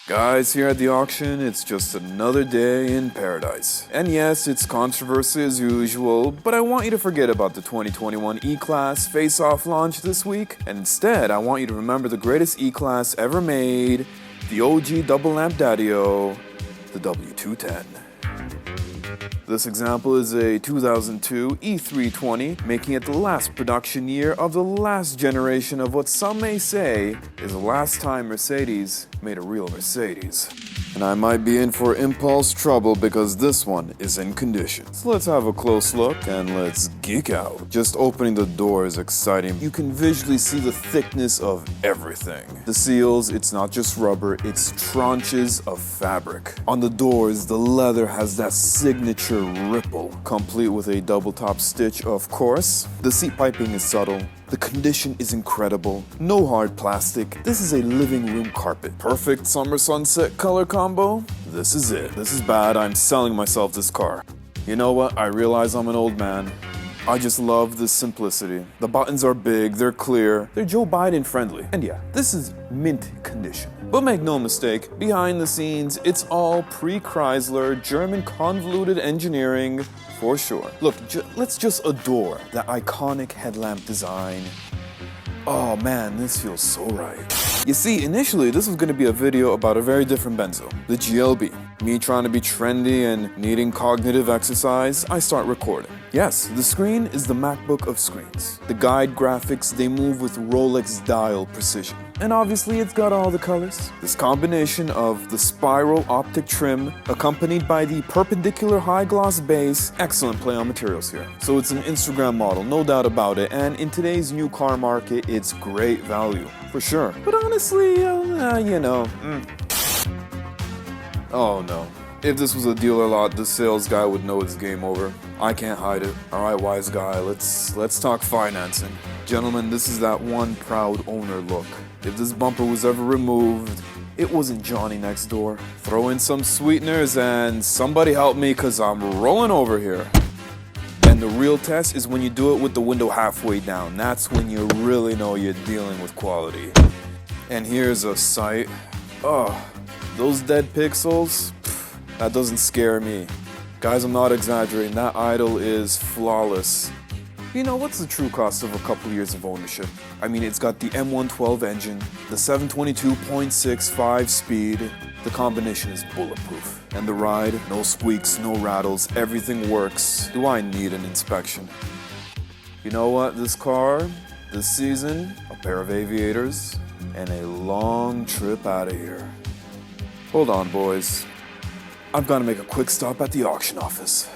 Guys, here at the auction, it's just another day in paradise. And yes, it's controversy as usual, but I want you to forget about the 2021 E-Class face-off launch this week, and instead I want you to remember the greatest E-Class ever made, the OG double lamp daddy-o, the W210. This example is a 2002 E320, making it the last production year of the last generation of what some may say is the last time Mercedes made a real Mercedes. And I might be in for impulse trouble because this one is in condition. So let's have a close look and let's geek out. Just opening the door is exciting. You can visually see the thickness of everything. The seals, it's not just rubber, it's tranches of fabric. On the doors, the leather has that signature ripple, complete with a double top stitch, of course. The seat piping is subtle. The condition is incredible. No hard plastic. This is a living room carpet. Perfect summer sunset color combo. This is it. This is bad. I'm selling myself this car. You know what? I realize I'm an old man. I just love this simplicity. The buttons are big, they're clear, they're Joe Biden friendly. And yeah, this is mint condition. But make no mistake, behind the scenes, it's all pre-Chrysler, German convoluted engineering for sure. Look, let's just adore the iconic headlamp design. Oh man, this feels so right. You see, initially this was going to be a video about a very different Benzo, the GLB. Me trying to be trendy and needing cognitive exercise, I start recording. Yes, the screen is the MacBook of screens. The guide graphics, they move with Rolex dial precision. And obviously it's got all the colors. This combination of the spiral optic trim accompanied by the perpendicular high gloss base, excellent play on materials here. So it's an Instagram model, no doubt about it, and in today's new car market, it's great value, for sure. But honestly, Oh no. If this was a dealer lot, the sales guy would know it's game over. I can't hide it. Alright, wise guy, let's talk financing. Gentlemen, this is that one proud owner look. If this bumper was ever removed, it wasn't Johnny next door. Throw in some sweeteners and somebody help me cause I'm rolling over here. And the real test is when you do it with the window halfway down. That's when you really know you're dealing with quality. And here's a sight. Oh, those dead pixels, that doesn't scare me. Guys, I'm not exaggerating, that idle is flawless. You know, what's the true cost of a couple years of ownership? I mean, it's got the M112 engine, the 722.65 speed, the combination is bulletproof. And the ride, no squeaks, no rattles, everything works. Do I need an inspection? You know what, this car, this season, a pair of aviators, and a long trip out of here. Hold on, boys. I've got to make a quick stop at the auction office.